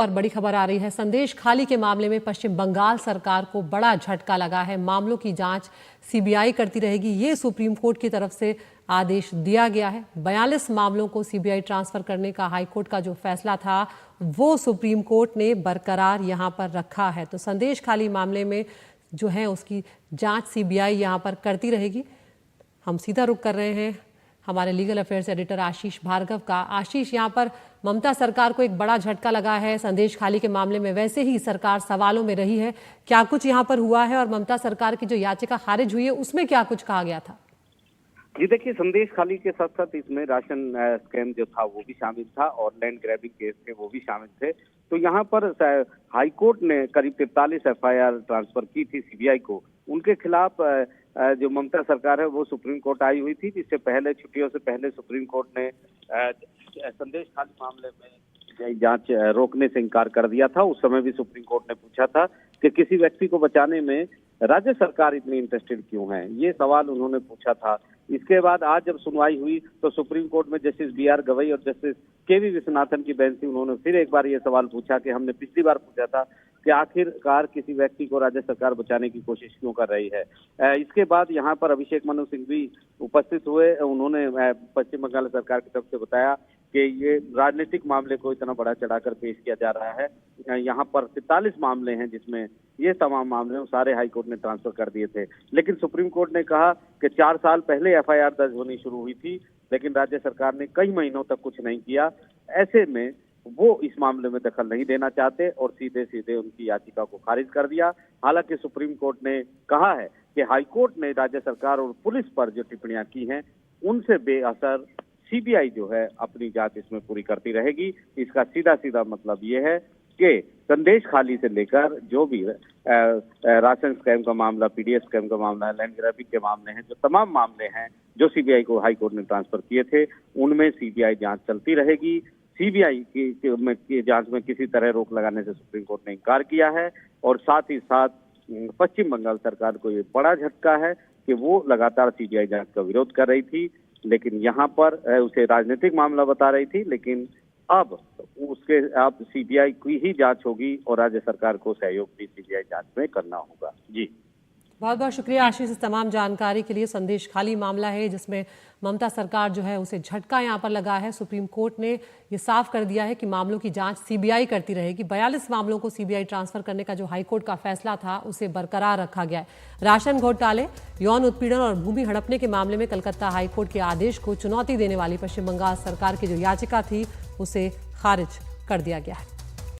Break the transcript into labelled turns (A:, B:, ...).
A: पर बड़ी खबर आ रही है। संदेश खाली के मामले में पश्चिम बंगाल सरकार को बड़ा झटका लगा है। मामलों की जांच सीबीआई करती रहेगी, ये सुप्रीम कोर्ट की तरफ से आदेश दिया गया है। 42 मामलों को सीबीआई ट्रांसफर करने का हाईकोर्ट का जो फैसला था वो सुप्रीम कोर्ट ने बरकरार यहां पर रखा है। तो संदेश खाली मामले में जो है उसकी जांच सीबीआई यहां पर करती रहेगी। हम सीधा रुख कर रहे हैं हमारे लीगल अफेयर्स एडिटर आशीष भार्गव का। आशीष, यहाँ पर ममता सरकार को एक बड़ा झटका लगा है संदेश खाली के मामले में। वैसे ही सरकार सवालों में रही है, क्या कुछ यहाँ पर हुआ है और ममता सरकार की जो याचिका खारिज हुई है उसमें क्या कुछ कहा गया था?
B: जी देखिए, संदेश खाली के साथ साथ इसमें राशन स्कैम जो था वो भी शामिल था और लैंड ग्रैबिंग केस थे वो भी शामिल थे। तो यहाँ पर हाईकोर्ट ने करीब 43 एफआईआर ट्रांसफर की थी सीबीआई को। उनके खिलाफ जो ममता सरकार है वो सुप्रीम कोर्ट आई हुई थी, जिससे पहले छुट्टियों से पहले सुप्रीम कोर्ट ने संदेश खाली मामले में जांच रोकने से इनकार कर दिया था। उस समय भी सुप्रीम कोर्ट ने पूछा था कि किसी व्यक्ति को बचाने में राज्य सरकार इतनी इंटरेस्टेड क्यों है, ये सवाल उन्होंने पूछा था। इसके बाद आज जब सुनवाई हुई तो सुप्रीम कोर्ट में जस्टिस बीआर गवई और जस्टिस केवी विश्वनाथन की बेंच थी। उन्होंने फिर एक बार ये सवाल पूछा कि हमने पिछली बार पूछा था कि आखिरकार किसी व्यक्ति को राज्य सरकार बचाने की कोशिश क्यों कर रही है। इसके बाद यहाँ पर अभिषेक मनु सिंह भी उपस्थित हुए। उन्होंने पश्चिम बंगाल सरकार की तरफ से बताया कि ये राजनीतिक मामले को इतना बड़ा चढ़ाकर पेश किया जा रहा है। यहाँ पर 43 मामले हैं जिसमें ये तमाम मामले सारे हाईकोर्ट ने ट्रांसफर कर दिए थे। लेकिन सुप्रीम कोर्ट ने कहा कि 4 साल पहले एफआईआर दर्ज होनी शुरू हुई थी, लेकिन राज्य सरकार ने कई महीनों तक कुछ नहीं किया। ऐसे में वो इस मामले में दखल नहीं देना चाहते और सीधे सीधे उनकी याचिका को खारिज कर दिया। हालांकि सुप्रीम कोर्ट ने कहा है कि हाईकोर्ट ने राज्य सरकार और पुलिस पर जो टिप्पणियां की हैं उनसे बेअसर सीबीआई जो है अपनी जांच इसमें पूरी करती रहेगी। इसका सीधा सीधा मतलब ये है कि संदेश खाली से लेकर जो भी राशन स्कैम का मामला, पीडीएस स्कैम का मामला, लैंड ग्रैबिंग के मामले हैं, जो तमाम मामले हैं जो सीबीआई को हाई कोर्ट ने ट्रांसफर किए थे, उनमें सीबीआई जांच चलती रहेगी। सीबीआई की जांच में किसी तरह रोक लगाने से सुप्रीम कोर्ट ने इनकार किया है और साथ ही साथ पश्चिम बंगाल सरकार को ये बड़ा झटका है कि वो लगातार सीबीआई जांच का विरोध कर रही थी, लेकिन यहाँ पर उसे राजनीतिक मामला बता रही थी। लेकिन अब सीबीआई की ही जांच होगी और राज्य सरकार को सहयोग भी सीबीआई जांच में करना होगा। जी,
A: बहुत बहुत शुक्रिया आशीष इस तमाम जानकारी के लिए। संदेश खाली मामला है जिसमें ममता सरकार जो है उसे झटका यहाँ पर लगा है। सुप्रीम कोर्ट ने ये साफ कर दिया है कि मामलों की जांच सीबीआई करती रहेगी। 42 मामलों को सीबीआई ट्रांसफर करने का जो हाईकोर्ट का फैसला था उसे बरकरार रखा गया है। राशन घोटाले, यौन उत्पीड़न और भूमि हड़पने के मामले में कलकत्ता हाईकोर्ट के आदेश को चुनौती देने वाली पश्चिम बंगाल सरकार की जो याचिका थी उसे खारिज कर दिया गया है।